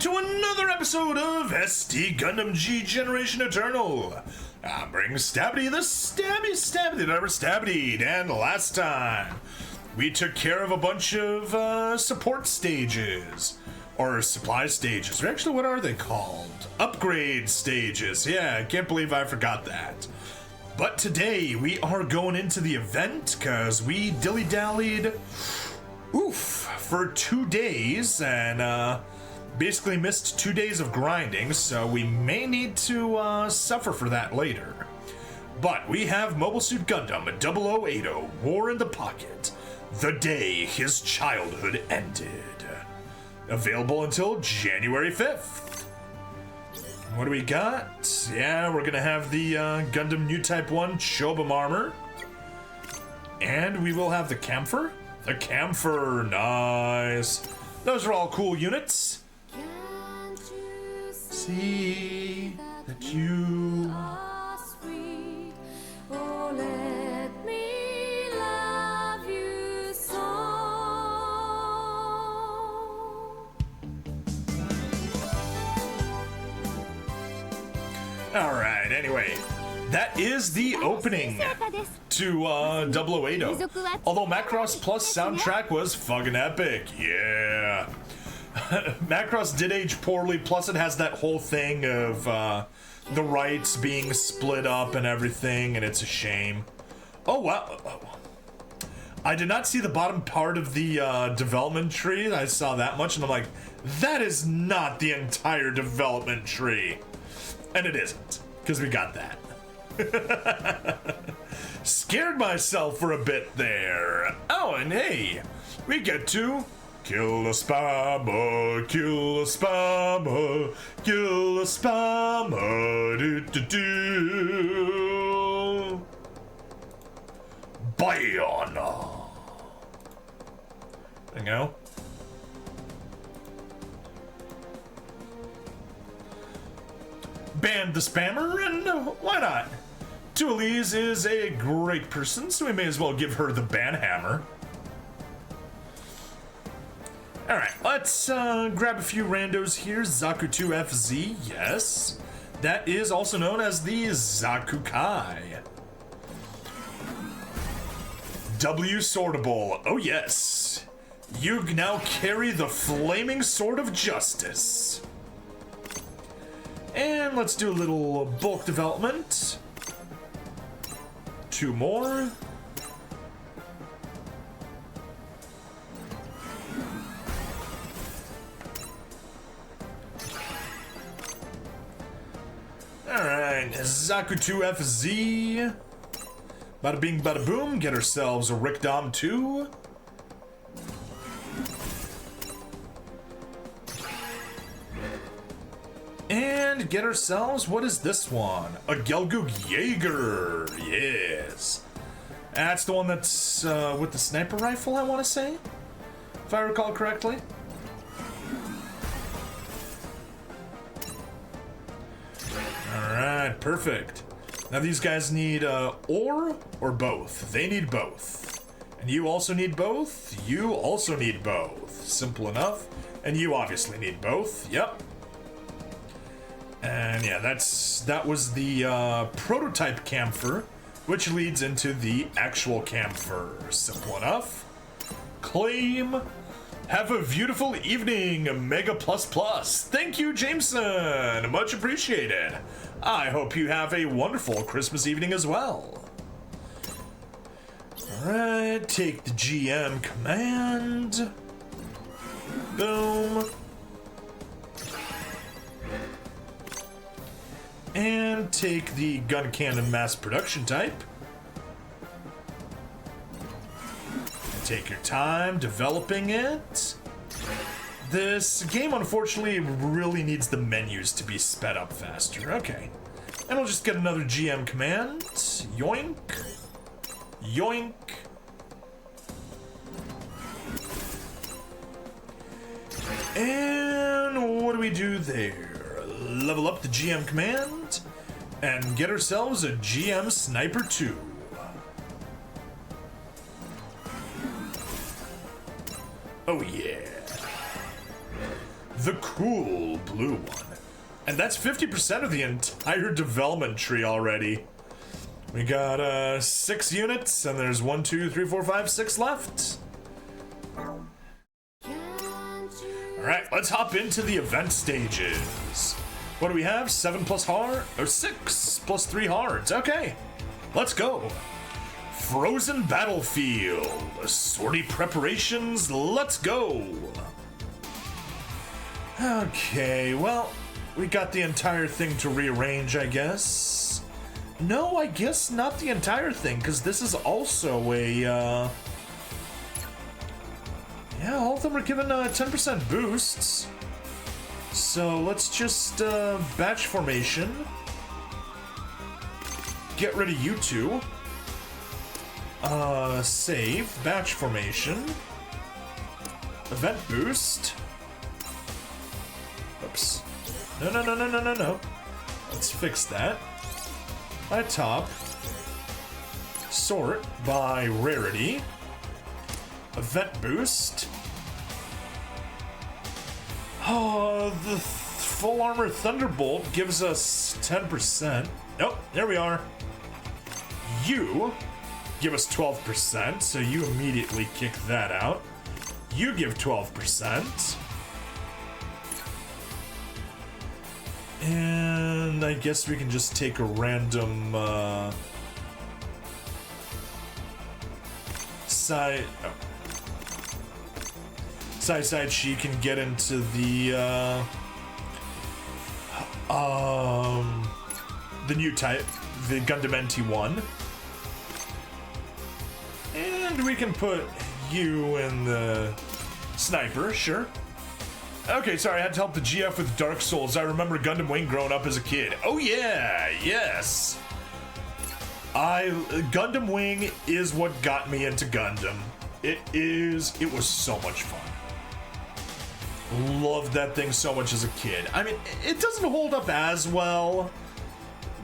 to another episode of SD Gundam G Generation Eternal. I'm bringing Stabby the Stabby that never stabbied, and last time we took care of a bunch of support stages, or supply stages, or actually what are they called? Upgrade stages, yeah, I can't believe I forgot that. But today we are going into the event, because we dilly-dallied, for 2 days, and basically missed 2 days of grinding, so we may need to suffer for that later. But we have Mobile Suit Gundam 0080 War in the Pocket, the day his childhood ended. Available until January 5th. What do we got? Yeah, we're gonna have the Gundam New Type 1 Chobam armor. And we will have the Camphor. The Camphor, nice. Those are all cool units. See that you are sweet. Oh, let me love you so. All right, anyway, that is the opening to 0080. Although Macross Plus soundtrack was fucking epic, yeah. Macross did age poorly, plus it has that whole thing of the rights being split up and everything, and it's a shame. Oh, wow. I did not see the bottom part of the development tree. I saw that much, and I'm like, that is not the entire development tree. And it isn't, because we got that. Scared myself for a bit there. Oh, and hey, we get to kill a spammer, kill a spammer, kill a spammer, do. Bayana. There you go. Ban the spammer, and why not? Tulise is a great person, so we may as well give her the ban hammer. Alright, let's grab a few randos here. Zaku2FZ, yes. That is also known as the Zakukai. W Swordable, oh yes. You now carry the flaming sword of justice. And let's do a little bulk development. 2 more. Alright, Zaku2FZ. Bada bing, bada boom. Get ourselves a Rickdom 2. And get ourselves, what is this one? A Gelgoog Jaeger. Yes. That's the one that's with the sniper rifle, I want to say, if I recall correctly. Alright, perfect. Now these guys need or both. They need both. And you also need both. You also need both. Simple enough. And you obviously need both. Yep. And yeah, that was the prototype Camphor, which leads into the actual Camphor. Simple enough. Claim. Have a beautiful evening, Mega Plus Plus. Thank you, Jameson. Much appreciated. I hope you have a wonderful Christmas evening as well. Alright, take the GM command. Boom. And take the gun cannon mass production type. And take your time developing it. This game, unfortunately, really needs the menus to be sped up faster. Okay. And we'll just get another GM command. Yoink. Yoink. And what do we do there? Level up the GM command and get ourselves a GM Sniper 2. Oh yeah. the cool blue one. And that's 50% of the entire development tree already. We got 6 units, and there's 1, 2, 3, 4, 5, 6 left. Alright, let's hop into the event stages. What do we have? 7 plus hard, or 6 plus 3 hards. Okay, let's go. Frozen Battlefield. Sortie preparations, let's go. Okay, well, we got the entire thing to rearrange, I guess. No, I guess not the entire thing, because this is also a, yeah, all of them are given 10% boosts. So let's just, batch formation. Get rid of you two. Save, batch formation. Event boost. Oops. No. Let's fix that. By top. Sort by rarity. Event boost. Oh, the full armor Thunderbolt gives us 10%. Nope, there we are. You give us 12%, so you immediately kick that out. You give 12%. And I guess we can just take a random side. Oh. Side, she can get into the new type, the Gundam NT1. And we can put you in the sniper, sure. Okay, sorry, I had to help the GF with Dark Souls. I remember Gundam Wing growing up as a kid. Oh yeah, yes. Gundam Wing is what got me into Gundam. It was so much fun. Loved that thing so much as a kid. I mean, it doesn't hold up as well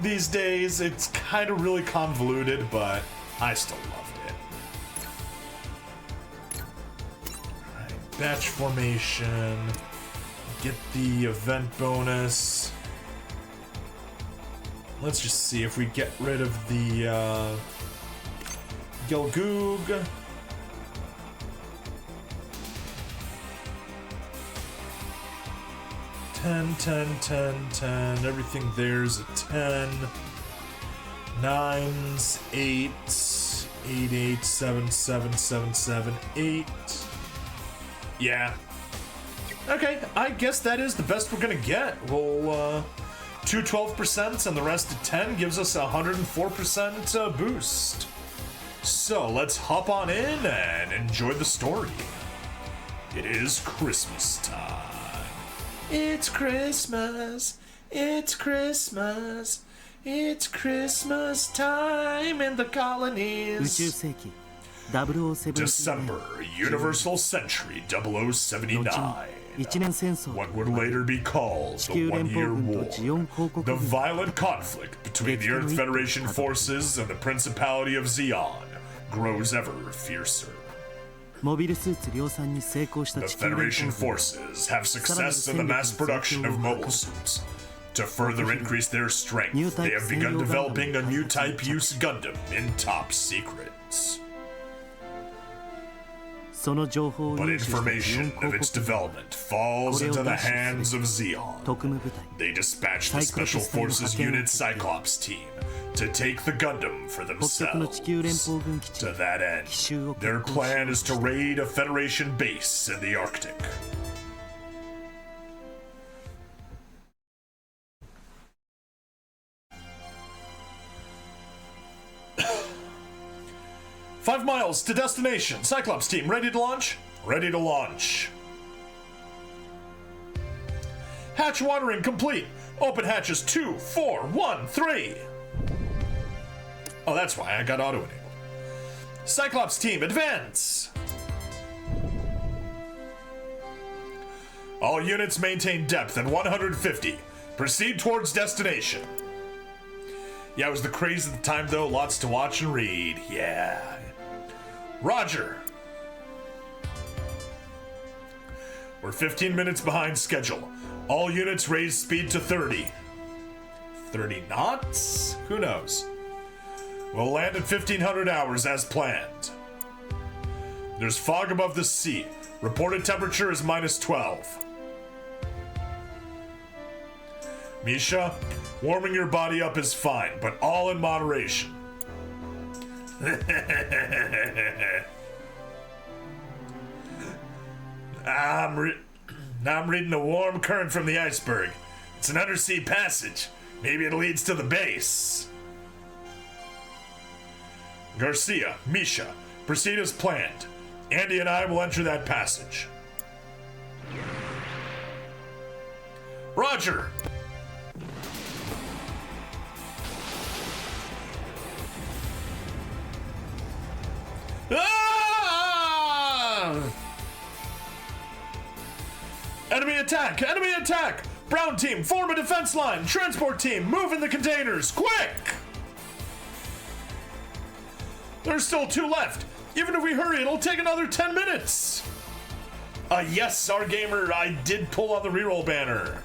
these days. It's kind of really convoluted, but I still loved it. Alright, batch formation. Get the event bonus. Let's just see if we get rid of the Gilgoog. 10, 10, 10, 10. Everything there's a 10. 9s, 8s, 8, 8, 7, 7, 7, 7, 8. Yeah. Okay, I guess that is the best we're gonna get. We'll, 2 12% and the rest of 10 gives us a 104% boost. So let's hop on in and enjoy the story. It is Christmas time. It's Christmas, it's Christmas, it's Christmas time in the colonies. December, Universal Century 0079. What would later be called the One-Year War. The violent conflict between the Earth Federation forces and the Principality of Zeon grows ever fiercer. The Federation forces have success in the mass production of mobile suits. To further increase their strength, they have begun developing a new type-use Gundam in top secrets. But information of its development falls into the hands of Zeon. They dispatch the Special Forces Unit Cyclops team to take the Gundam for themselves. To that end, their plan is to raid a Federation base in the Arctic. Five miles to destination. Cyclops team, ready to launch? Ready to launch. Hatch watering complete. Open hatches 2, 4, 1, 3. Oh, that's why I got auto-enabled. Cyclops team, advance! All units maintain depth at 150. Proceed towards destination. Yeah, it was the craze at the time, though. Lots to watch and read. Yeah. Roger. We're 15 minutes behind schedule. All units raise speed to 30. 30 knots? Who knows? We'll land at 1500 hours as planned. There's fog above the sea. Reported temperature is -12. Misha, warming your body up is fine, but all in moderation. I'm reading a warm current from the iceberg. It's an undersea passage. Maybe it leads to the base. Garcia, Misha, proceed as planned. Andy and I will enter that passage. Roger! Ah! Enemy attack! Enemy attack! Brown team, form a defense line! Transport team, move in the containers! Quick! There's still 2 left. Even if we hurry, it'll take another 10 minutes. Yes, our gamer, I did pull on the reroll banner.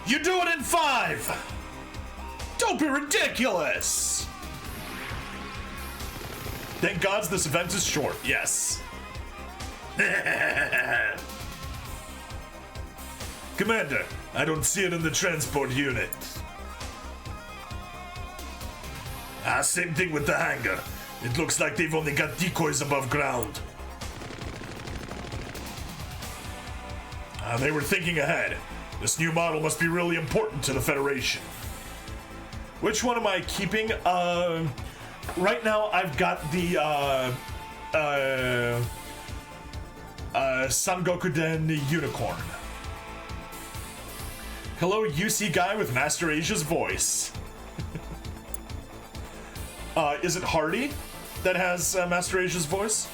You do it in 5. Don't be ridiculous. Thank God this event is short. Yes. Commander, I don't see it in the transport unit. Same thing with the hangar. It looks like they've only got decoys above ground. They were thinking ahead. This new model must be really important to the Federation. Which one am I keeping? Right now I've got the Son Gokuden Unicorn. Hello, UC guy with Master Asia's voice. Is it Hardy that has Master Asia's voice?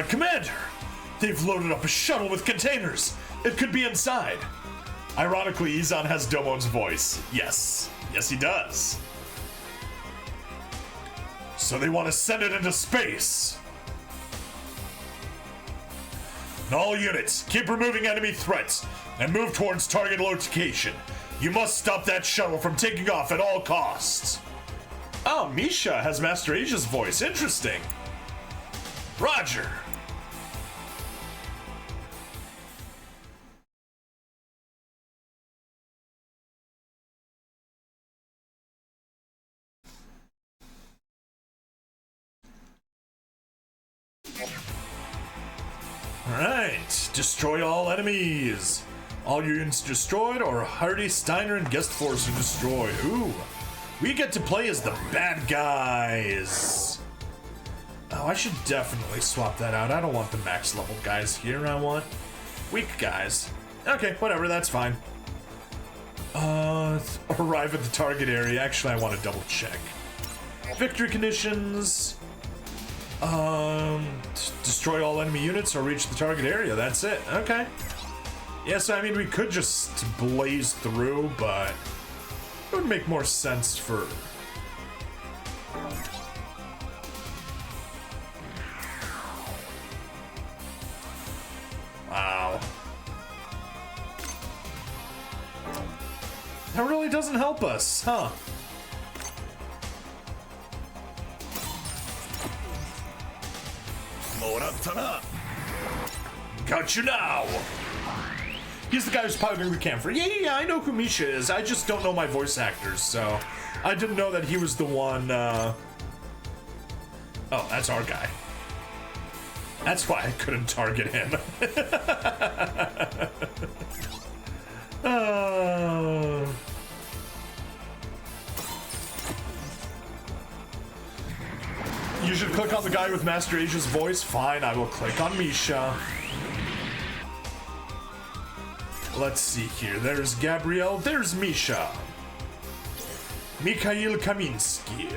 Commander, they've loaded up a shuttle with containers. It could be inside. Ironically, Izan has Domon's voice. Yes, he does. So they want to send it into space. All units, keep removing enemy threats and move towards target location. You must stop that shuttle from taking off at all costs. Oh, Misha has Master Asia's voice. Interesting. Roger. Alright, destroy all enemies. All units destroyed, or Hardy, Steiner, and Guest Force are destroyed. Ooh, we get to play as the bad guys. Oh, I should definitely swap that out. I don't want the max level guys here. I want weak guys. Okay, whatever, that's fine. Arrive at the target area. Actually, I want to double check. Victory conditions. Destroy all enemy units or reach the target area. That's it. Okay. Yes, I mean, we could just blaze through, but it would make more sense for... Wow. That really doesn't help us, huh? Got you now! He's the guy who's powdering the camphor. Yeah, I know who Misha is. I just don't know my voice actors, so... I didn't know that he was the one, Oh, that's our guy. That's why I couldn't target him. You should click on the guy with Master Asia's voice. Fine, I will click on Misha. Let's see here. There's Gabrielle. There's Misha. Mikhail Kaminsky.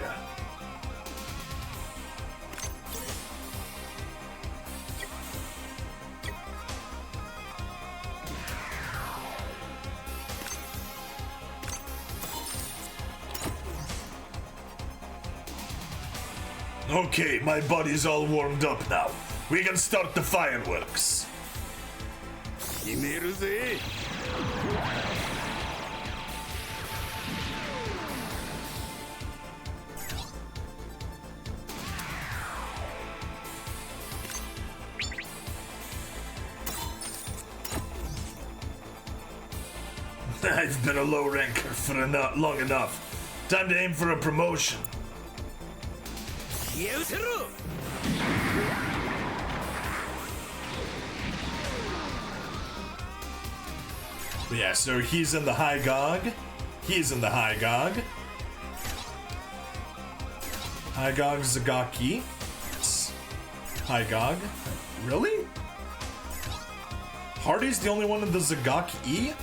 Okay, my body's all warmed up now. We can start the fireworks. 決めるぜ I've been a low ranker for long enough. Time to aim for a promotion. 消え失せろ Yeah, so he's in the high gog. He's in the high gog. High gog Zagaki. High gog. Really? Hardy's the only one in the Zagaki?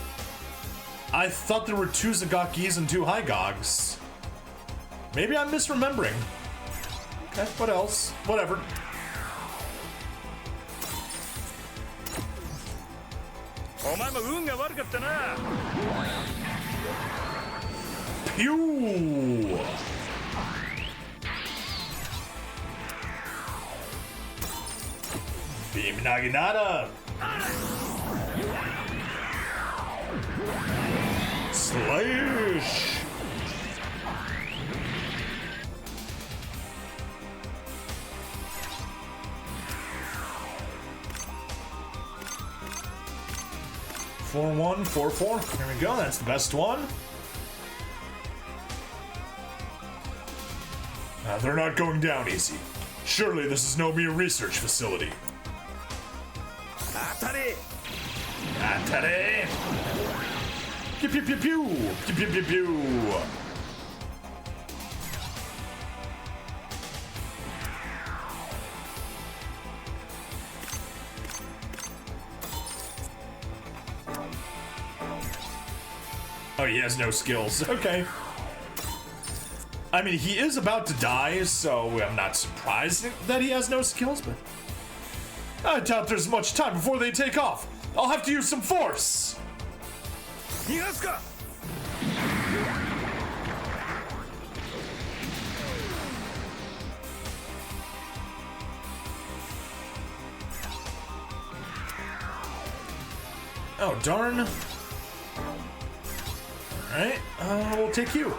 I thought there were 2 Zagakis and 2 high gogs. Maybe I'm misremembering. Okay, what else? Whatever. Pew! Beam Naginata! Slash! Four, 1, 4, 4. There we go. That's the best one. They're not going down easy. Surely this is no mere research facility. 当たれ Atare! Pew pew pew pew! Pew pew pew pew! Oh, he has no skills. Okay. I mean, he is about to die, so I'm not surprised that he has no skills, but I doubt there's much time before they take off. I'll have to use some force. 逃がすか Oh, darn. Alright, we'll take you.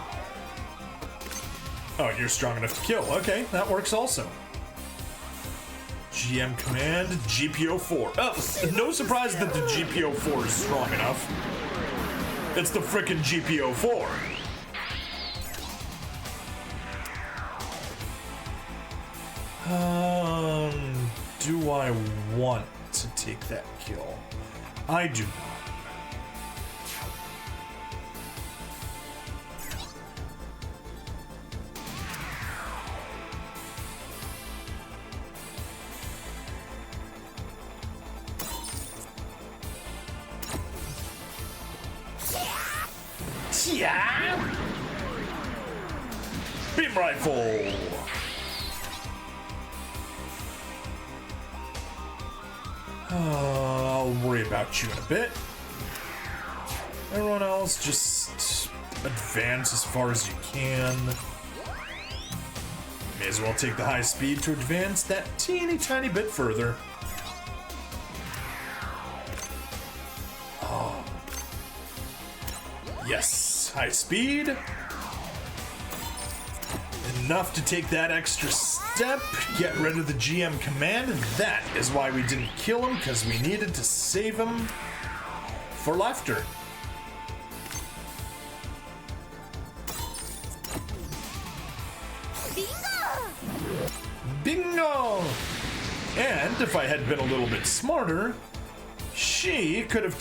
Oh, you're strong enough to kill. Okay, that works also. GM command, GPO4. Oh, no surprise that the GPO4 is strong enough. It's the frickin' GPO4. Do I want to take that kill? I do not. Yeah. Beam rifle. I'll worry about you in a bit. Everyone else, just advance as far as you can. May as well take the high speed to advance that teeny tiny bit further. Oh. Yes, high speed. Enough to take that extra step, get rid of the GM command, and that is why we didn't kill him, because we needed to save him for laughter. Bingo! And if I had been a little bit smarter, she could have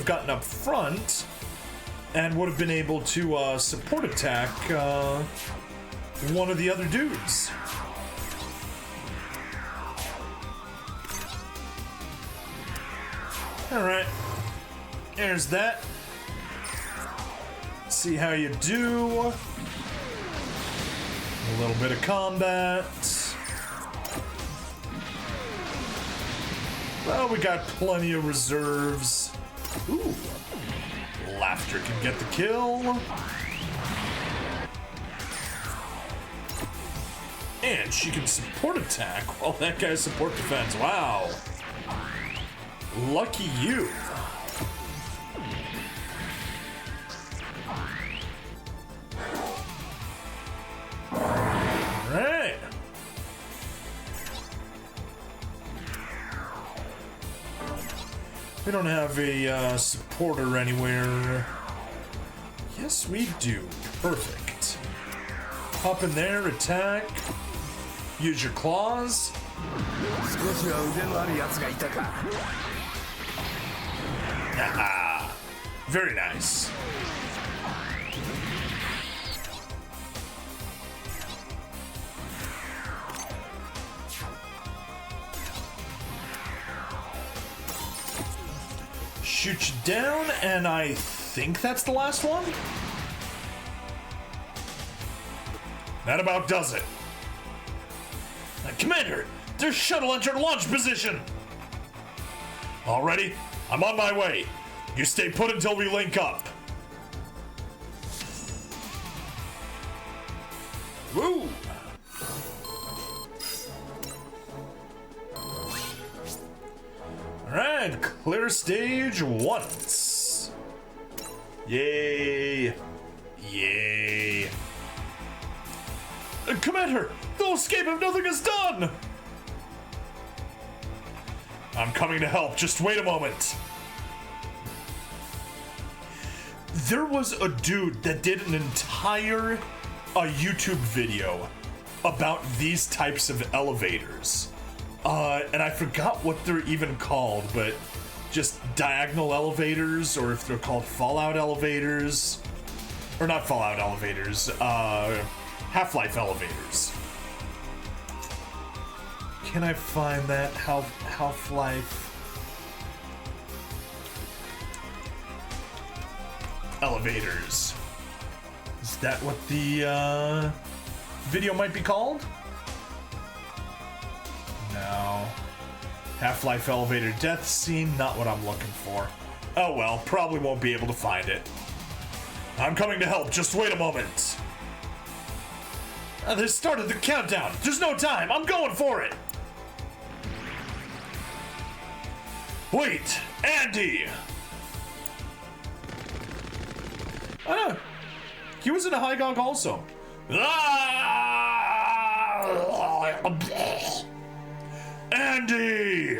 gotten up front and would have been able to support attack one of the other dudes. Alright, there's that. See how you do. A little bit of combat. Well, we got plenty of reserves. Ooh. Laughter can get the kill. And she can support attack while that guy support defense. Wow. Lucky you. Alright. We don't have a supporter anywhere. Yes, we do. Perfect. Hop in there, attack. Use your claws. 少しは腕のあるやつがいたか Haha. Very nice. Shoot you down, and I think that's the last one? That about does it. Commander, their shuttle entered launch position! Already? I'm on my way. You stay put until we link up. Woo! Alright, clear stage once. Yay. Yay. Commander, they'll escape if nothing is done! I'm coming to help, just wait a moment. There was a dude that did an entire YouTube video about these types of elevators. And I forgot what they're even called, but just diagonal elevators, or if they're called Fallout elevators. Or not Fallout elevators, Half-Life elevators. Can I find that? Half-Life elevators. Is that what the video might be called? No. Half-Life elevator death scene, not what I'm looking for. Oh well, probably won't be able to find it. I'm coming to help, just wait a moment. They started the countdown. There's no time, I'm going for it. Wait, Andy! Oh, he was in a high gog also. Andy!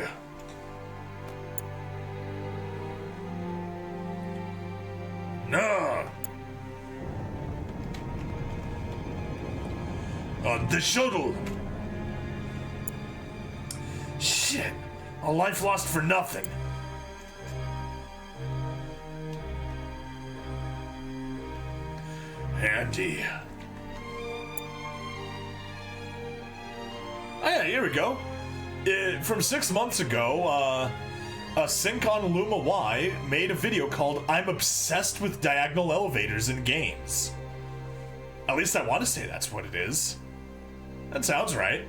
No. The shuttle. Shit. A life lost for nothing. Andy. Oh yeah, here we go. From 6 months ago, Sync on Luma Y made a video called I'm Obsessed with Diagonal Elevators in Games. At least I want to say that's what it is. That sounds right.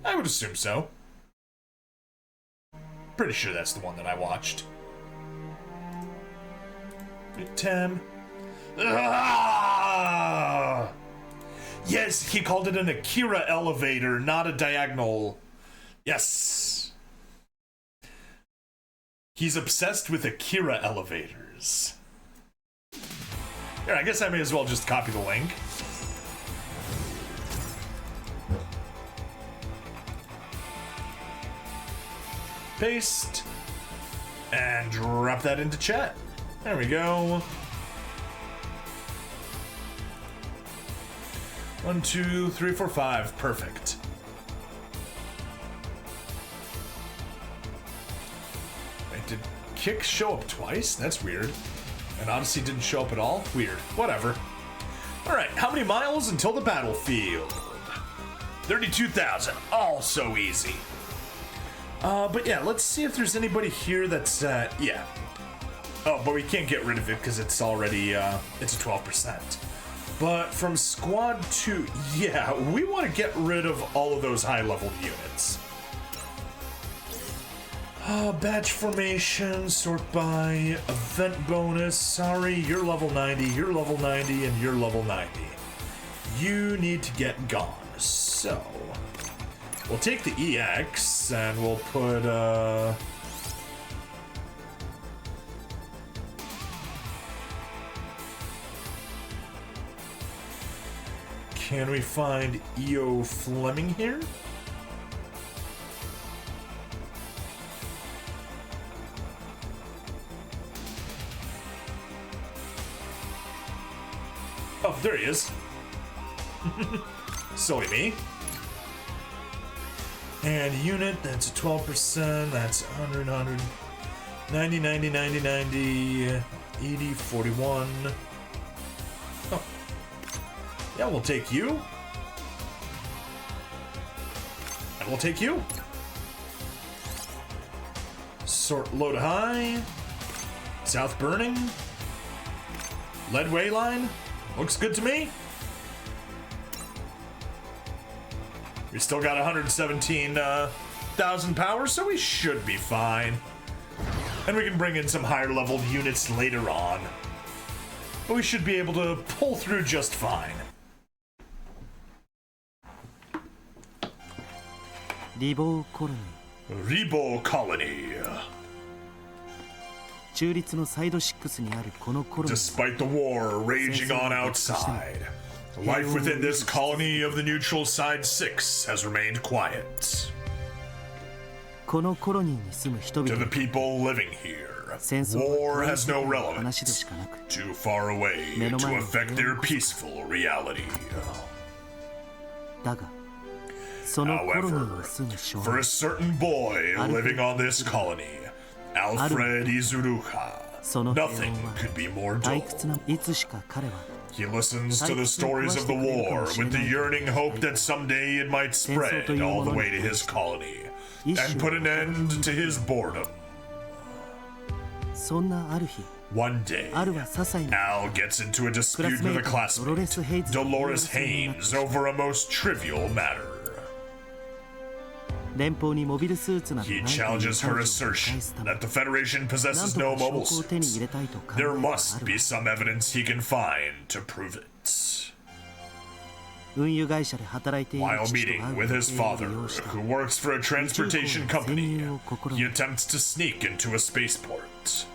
I would assume so. Pretty sure that's the one that I watched. Tem. Ah! Yes, he called it an Akira elevator, not a diagonal. Yes. He's obsessed with Akira elevators. Here, I guess I may as well just copy the link. Paste. And drop that into chat. There we go. 1, 2, 3, 4, 5. Perfect. Wait, did Kick show up twice? That's weird. And Odyssey didn't show up at all? Weird. Whatever. Alright, how many miles until the battlefield? 32,000. All so easy. But yeah, let's see if there's anybody here that's, yeah. Oh, but we can't get rid of it because it's already, it's a 12%. But from Squad 2, yeah, we want to get rid of all of those high-level units. Batch formation, sort by, event bonus. Sorry, you're level 90, you're level 90, and you're level 90. you need to get gone. So, we'll take the EX and we'll put, can we find E.O. Fleming here? Oh, there he is. Silly me. And unit, that's 12%, that's 100, 100, 90, 90, 90, 90, 80, 41. Oh. Yeah, we'll take you. And we'll take you. Sort low to high. South burning. Lead way line. Looks good to me. We still got 117,000 power, so we should be fine. And we can bring in some higher level units later on. But we should be able to pull through just fine. Ribo Colony. Ribo Colony. Despite the war raging on outside, life within this colony of the neutral side 6 has remained quiet. To the people living here, war has no relevance, too far away to affect their peaceful reality. However, for a certain boy living on this colony, Alfred Izuruka, nothing could be more dull. He listens to the stories of the war with the yearning hope that someday it might spread all the way to his colony and put an end to his boredom. One day, Al gets into a dispute with a classmate, Dolores Haynes, over a most trivial matter. He challenges her assertion that the Federation possesses no mobile suits. There must be some evidence he can find to prove it. While meeting with his father, who works for a transportation company, he attempts to sneak into a spaceport.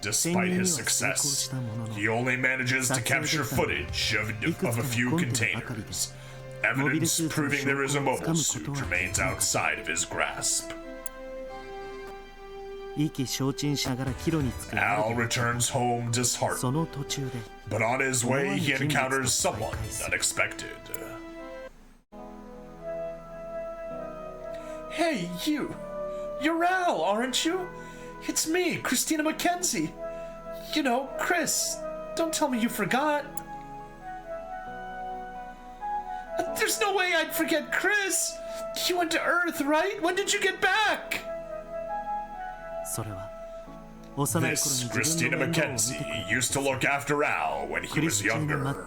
Despite his success, he only manages to capture footage of a few containers. Evidence proving there is a mobile suit remains outside of his grasp. Al returns home disheartened, but on his way he encounters someone unexpected. Hey, you! You're Al, aren't you? It's me, Christina Mackenzie. You know, Chris. Don't tell me you forgot. There's no way I'd forget Chris! You went to Earth, right? When did you get back? This Christina Mackenzie used to look after Al when he was younger.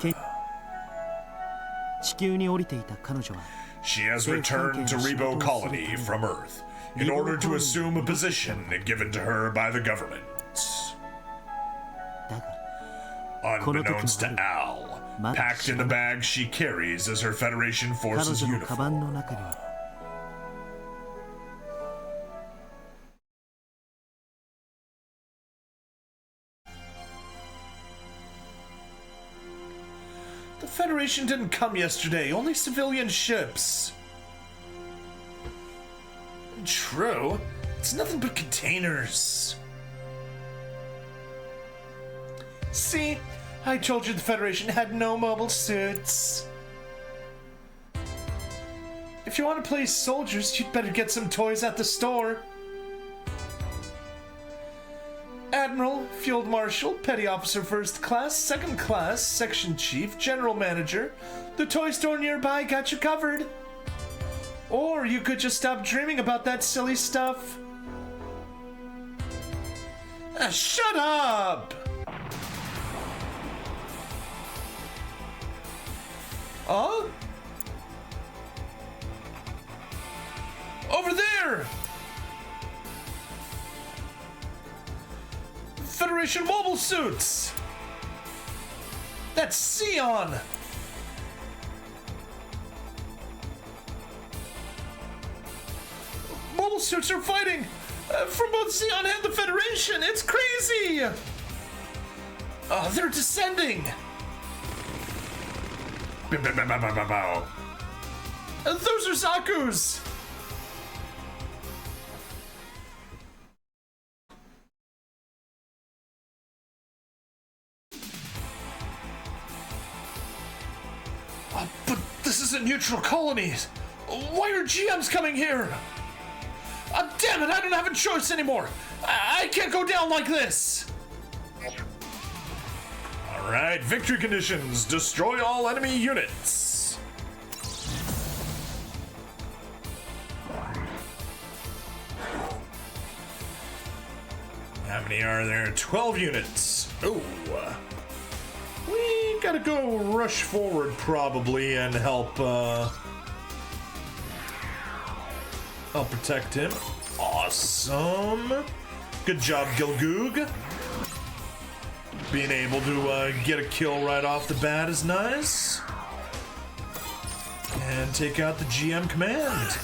She has returned to Ribo Colony from Earth in order to assume a position given to her by the government. Unbeknownst to Al, packed in the bag she carries is her Federation Forces uniform. The Federation didn't come yesterday, only civilian ships. True, it's nothing but containers. See? I told you the Federation had no mobile suits. If you want to play soldiers, you'd better get some toys at the store. Admiral, Field Marshal, Petty Officer First Class, Second Class, Section Chief, General Manager. The toy store nearby got you covered. Or you could just stop dreaming about that silly stuff. Shut up! Huh? Over there! Federation mobile suits! That's Sion! Mobile suits are fighting! From both Sion and the Federation! It's crazy! They're descending! Those are Zaku's! But this isn't neutral colonies! Why are GMs coming here? Damn it, I don't have a choice anymore! I can't go down like this! Alright, victory conditions. Destroy all enemy units. How many are there? 12 units. Oh. We gotta go rush forward probably and help protect him. Awesome. Good job, Gilgoog. Being able to get a kill right off the bat is nice. And take out the GM command.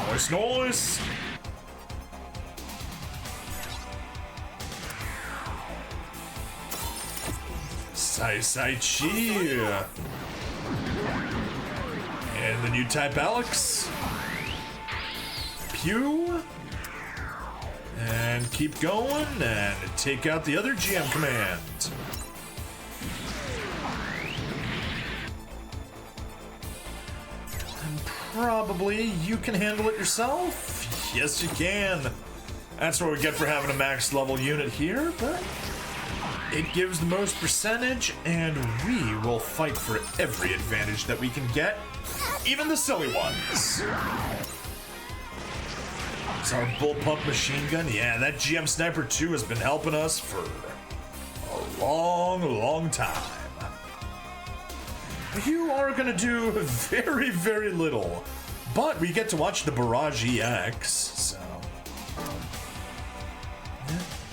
Nice, nice. Sai Chi. And the new type Alex. Pew. And keep going and take out the other GM command. And probably you can handle it yourself. Yes, you can. That's what we get for having a max level unit here, but it gives the most percentage, and we will fight for every advantage that we can get, even the silly ones. It's our bullpup machine gun. Yeah, that GM Sniper 2 has been helping us for a long, long time. You are gonna do very, very little, but we get to watch the Barrage EX, so.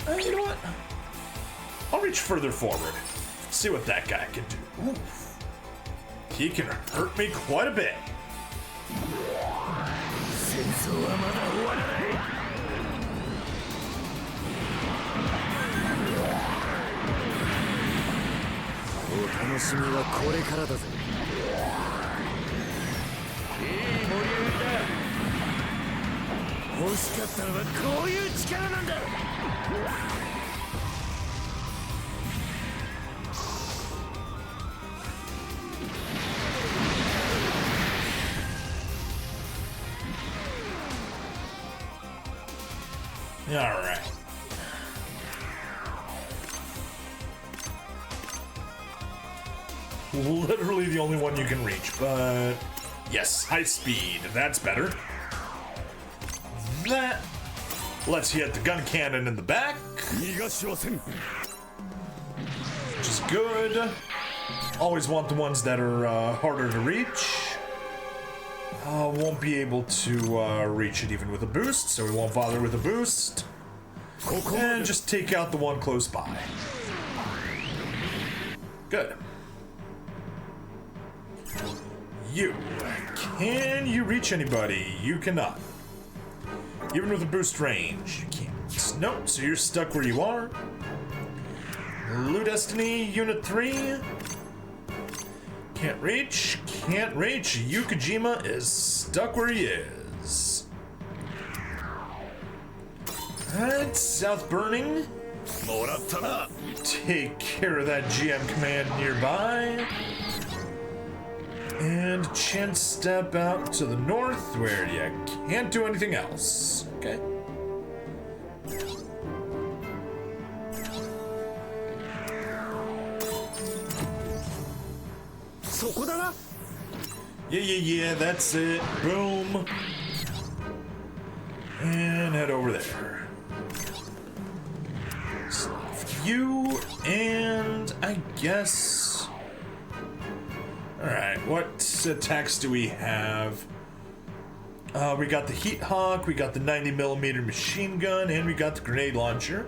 Yeah. You know what? I'll reach further forward. See what that guy can do. Oof. He can hurt me quite a bit. All right. Literally the only one you can reach, but yes, high speed. That's better. That lets you hit the gun cannon in the back, which is good. Always want the ones that are harder to reach. Won't be able to reach it even with a boost, so we won't bother with a boost. And just take out the one close by. Good. Can you reach anybody? You cannot. Even with a boost range, you can't. Nope, so you're stuck where you are. Blue Destiny, Unit 3. Can't reach. Yukijima is stuck where he is. Alright, South Burning. Take care of that GM command nearby. And chance step out to the north where you can't do anything else. Okay. Yeah, that's it. Boom. And head over there. You and I guess. Alright, what attacks do we have? We got the Heat Hawk, we got the 90mm machine gun, and we got the grenade launcher.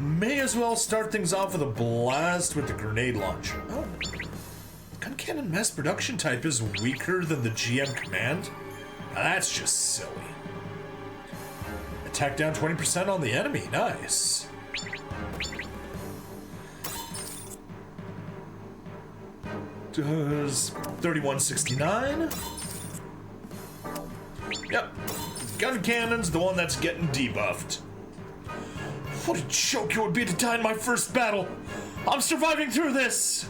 May as well start things off with a blast with the grenade launcher. Oh. Gun cannon mass production type is weaker than the GM command? Now that's just silly. Attack down 20% on the enemy. Nice. Does 3169? Yep. Gun cannon's the one that's getting debuffed. What a joke it would be to die in my first battle. I'm surviving through this.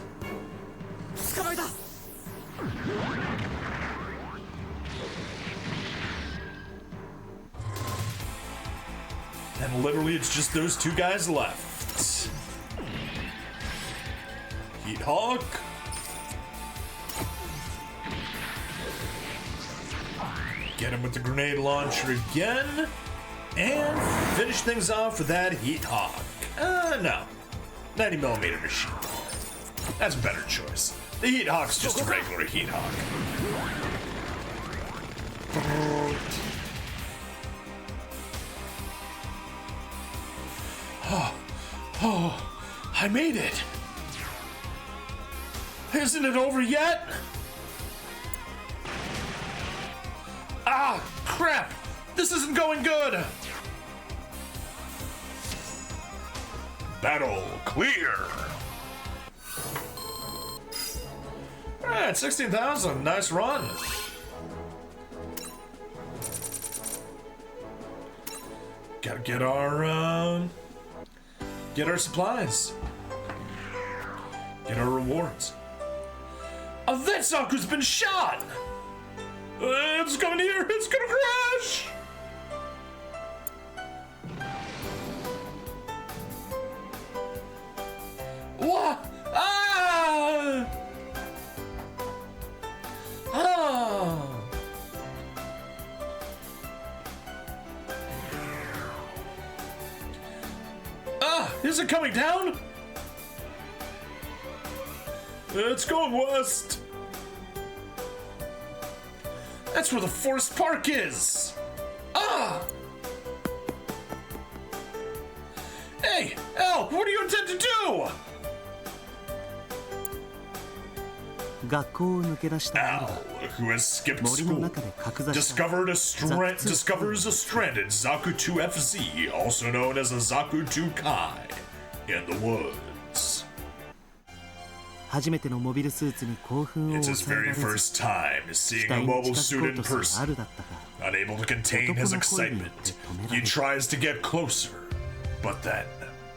And literally it's just those two guys left. Heat Hawk. Get him with the grenade launcher again. And finish things off with that Heat Hawk. No. 90mm machine. That's a better choice. The Heat Hawk's just a regular Heat Hawk. Oh, I made it. Isn't it over yet? Ah, crap. This isn't going good. Battle clear. Alright, 16,000. Nice run. Gotta get our supplies. Get our rewards. A Vetsaku's been shot! It's coming here! It's gonna crash! What? Ah! Ah! Ah! Is it coming down? It's going west. That's where the forest park is. Ah! Hey, Al, what do you intend to do? 学校を抜け出したアル Al, は who has skipped 森の school, 中で格座した discovers a stranded Zaku 2FZ, also known as a Zaku 2 Kai, in the woods. 初めてのモビルスーツに興奮を It's his 抑えら very れず first time 機 seeing 体 a に mobile 近づ suit こう in とするア person. ルだったが Unable to contain his excitement, he tries to get closer, but then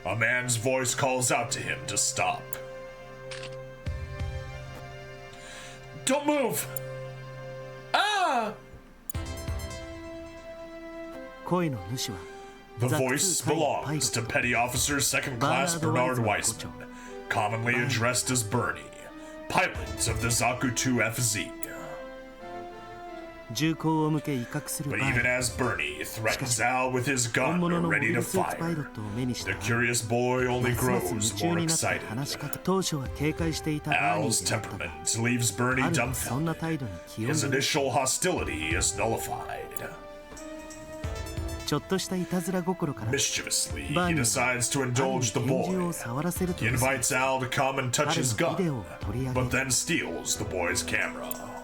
a man's voice calls out to him to stop. Don't move! Ah! 声の主は The ザク voice 2海のパイロ belongs to ット Petty Officer Second Class Bernard Weissman, commonly addressed as Bernie, pilot of the Zaku 2FZ. 銃口を向け威嚇する But バー even ニ as Bernie threatens Al with his 本 gun 物のモ ready ビ to ルスーツパイロ fire, ットを目にした the curious boy only ますます grows 夢中 more になって excited. 話しかけ当初は警戒していたバーニ Al's ーであったが temperament leaves Bernie ある日そんな dumbfounded. 態度に気を His 抜い initial hostility is nullified. ちょっとしたいたずら心から Mischievously, he Bernie decides to 兄 indulge に the 拳銃 boy. を触らせると He 見せ invites Al to come and touch his 彼のビデオ gun, を取り上 but げ then steals the boy's camera.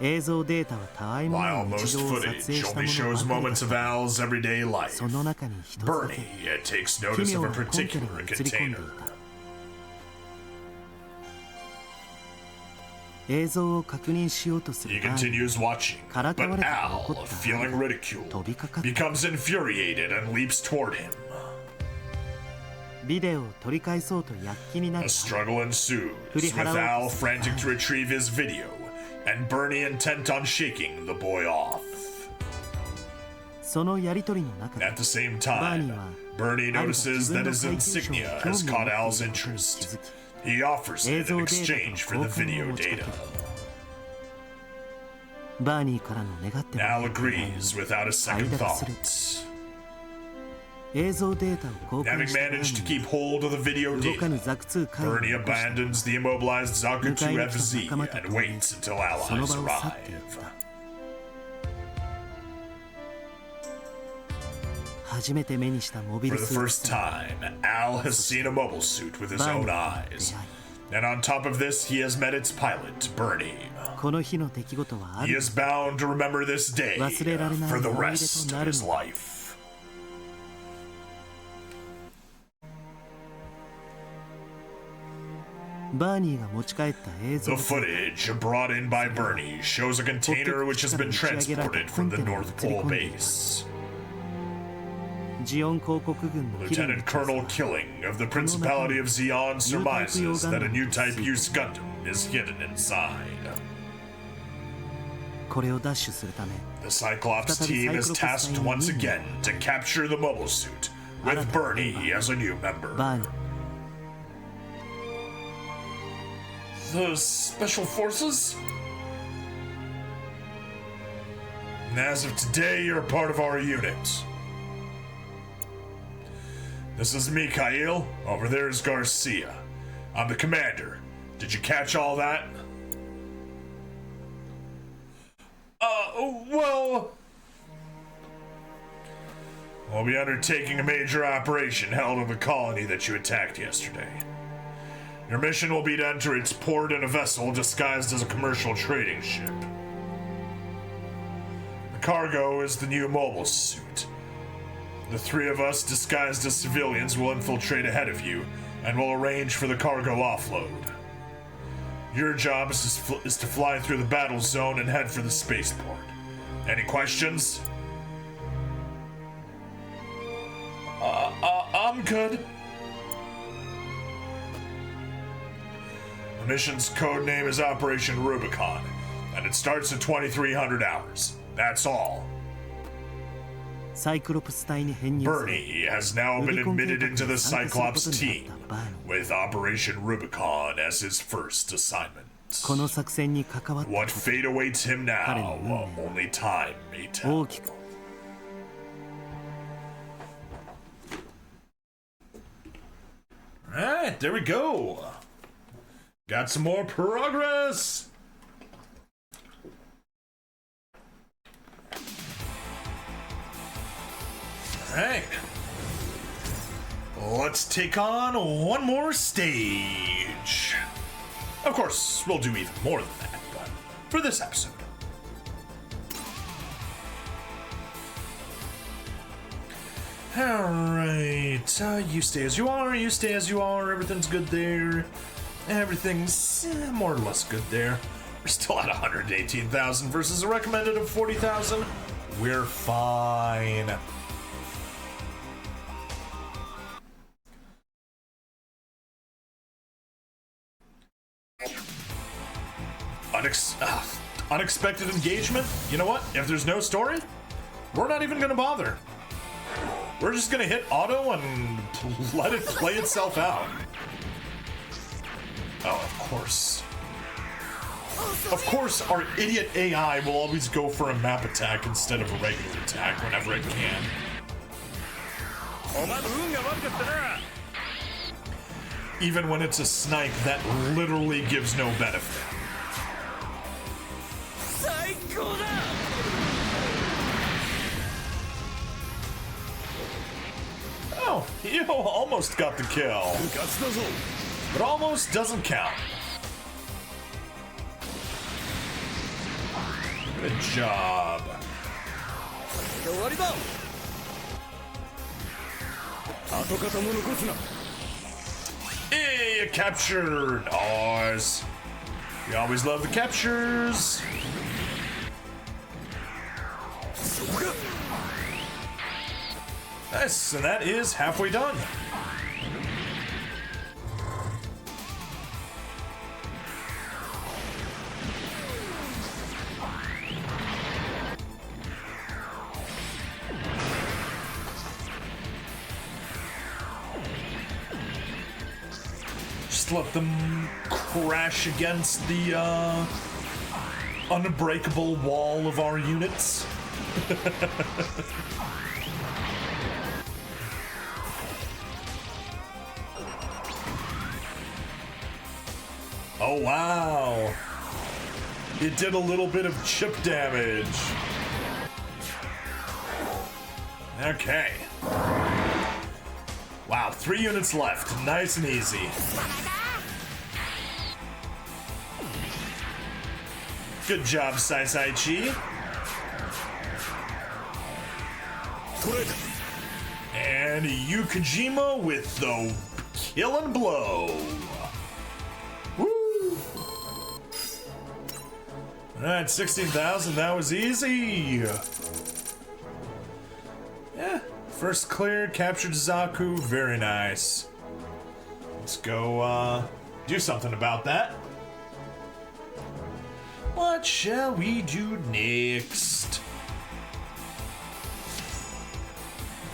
映像データはたわいもない While 日 most 常を撮影 footage した only も shows のばか moments り of だった Al's everyday life, その中に一つだ Bernie け takes 奇 notice 妙 of な a コンテナ particular が映り込んでい container. た映像を確認しようとする He バーニー continues watching, からかわ but れたと Al, 怒った feeling アルが ridiculed, 飛びかかった becomes infuriated and leaps toward him. ビデオを取り返そうと躍起にな A る struggle ensues, with Al frantic to retrieve his video, and Bernie intent on shaking the boy off. そのやりとりの中で At the same Bernie time, は Bernie ある notices が that 自 his 分の階級 insignia 賞に has 興味を caught 持ってい Al's ることに気 interest. づき He offers 映 it 像 in データ exchange と for の the 交換を video 持ちかけ data. るバーニーからの願っても Al ない願いに agrees without a 快 second 諾する thought. 映像データを交換 Having したバー managed to ニ keep hold of the video ー動か data, ぬザク2回を Bernie 残した abandons the immobilized Zaku 迎えに来た 2FZ 仲間と and 共に waits until その allies 場を去っていっ arrive. た初めて目にしたモビ For ル the スー first ツ time, Al has seen a mobile suit with his own eyes. And on top of this, he has met its pilot, Bernie. この日の出来事はあ He る is bound to remember this day 忘れられない for the 思い出 rest と of なる his のだ life. バーニーが持ち帰った映 The 像 footage brought in by Bernie shows a container which has been transported from the North Pole base. ジオン広告軍のキリング Lieutenant Colonel Killing of the Principality of Zeon surmises that a new type use Gundam is hidden inside. これを奪取するため The Cyclops team is tasked once again to capture the mobile suit, with Bernie as a new member. バーニー The Special Forces? And as of today, you're a part of our unit. This is Mikhail. Over there is Garcia. I'm the commander. Did you catch all that? Well... We'll be undertaking a major operation held on the colony that you attacked yesterday. Your mission will be to enter its port in a vessel disguised as a commercial trading ship. The cargo is the new mobile suit. The three of us, disguised as civilians, will infiltrate ahead of you and will arrange for the cargo offload. Your job is to fly through the battle zone and head for the spaceport. Any questions? I'm good. The mission's code name is Operation Rubicon, and it starts at 2300 hours. That's all. サイクロプス隊に編入され Bernie has now been admitted into the Cyclops team, with Operation Rubicon as his first assignment. この作戦に関わった What fate awaits him now, only time may tell. 大きく Alright, there we go. Got some more progress. Alright. Let's take on one more stage. Of course, we'll do even more than that, but for this episode. Alright, you stay as you are, you stay as you are, everything's good there. Everything's more or less good there. We're still at 118,000 versus a recommended of 40,000. We're fine. Unexpected engagement? You know what? If there's no story, we're not even gonna bother. We're just gonna hit auto and let it play itself out. Oh, of course. Of course, our idiot AI will always go for a map attack instead of a regular attack whenever it can. Even when it's a snipe, that literally gives no benefit. Oh, you almost got the kill. But almost doesn't count. Good job. Hey, a capture! Nice. We always love the captures. Nice, and that is halfway done. Just let them crash against the unbreakable wall of our units. Oh wow! It did a little bit of chip damage. Okay, Wow, 3 units left. Nice and easy. Good job, Sai Chi. And Yukijima with the killing blow. Woo! Alright, 16,000, that was easy. Yeah, first clear, captured Zaku, very nice. Let's go, do something about that. What shall we do next?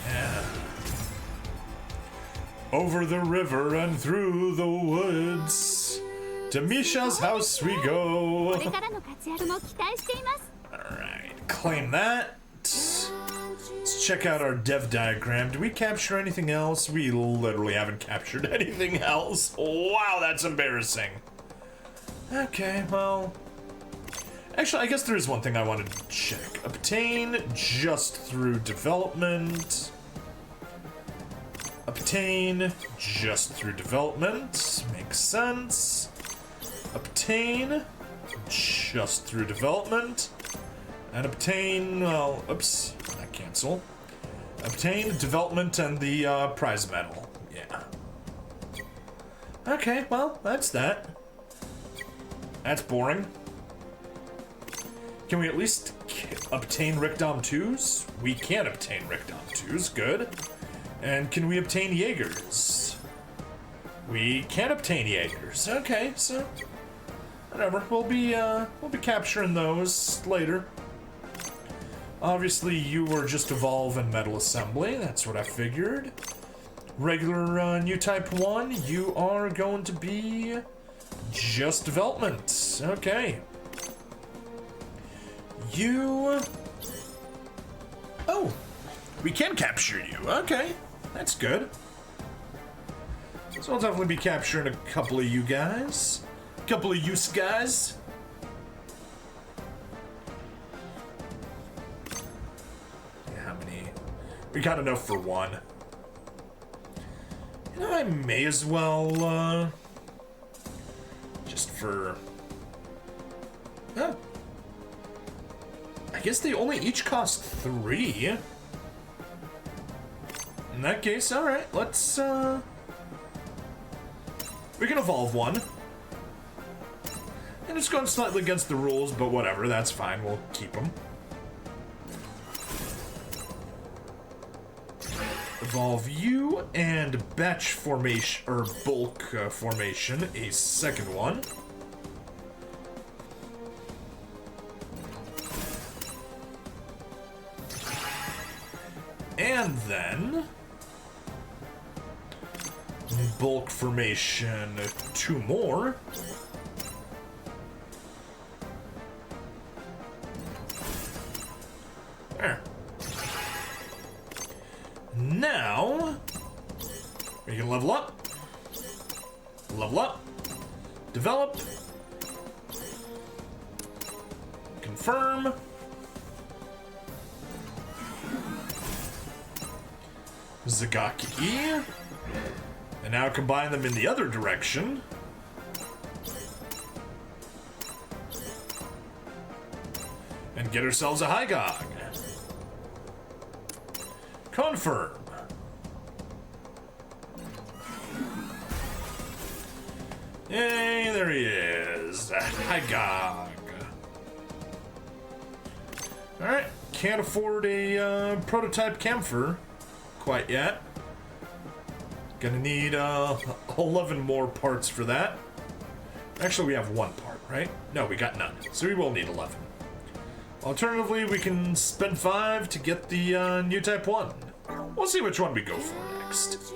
Yeah. Over the river and through the woods. To Misha's house we go. これからの活躍も期待しています。 Alright, claim that. Let's check out our dev diagram. Did we capture anything else? We literally haven't captured anything else. Wow, that's embarrassing. Okay, well... Actually, I guess there is one thing I wanted to check. Obtain just through development. Obtain just through development. Makes sense. Obtain just through development. And obtain, well, oops, not cancel. Obtain development and the prize medal. Yeah. Okay, well, that's that. That's boring. Can we at least obtain Rickdom 2s? We can obtain Rickdom 2s, good. And can we obtain Jaegers? We can obtain Jaegers. Okay, so whatever. We'll be capturing those later. Obviously, you were just Evolve and Metal Assembly. That's what I figured. Regular new Type 1, you are going to be just Development. Okay. You... Oh, we can capture you. Okay, that's good. So I'll definitely be capturing a couple of you guys. A couple of use guys. Yeah, how many? We got enough for one. You know, I may as well, just for... Oh. I guess they only each cost 3. In that case, alright, let's, we can evolve one. And it's going slightly against the rules, but whatever, that's fine, we'll keep them. Evolve you and batch formation, or bulk formation, a second one. And then bulk formation 2 more. There. Now we can level up, develop, confirm. Zagaki. And now combine them in the other direction. And get ourselves a Hygog. Confirm. Yay, there he is. Hygog. Alright, can't afford a prototype Camphor quite yet. Gonna need 11 more parts for that. Actually, we have 1 part, right? No, we got none. So we will need 11. Alternatively, we can spend 5 to get the new Type 1. We'll see which one we go for next.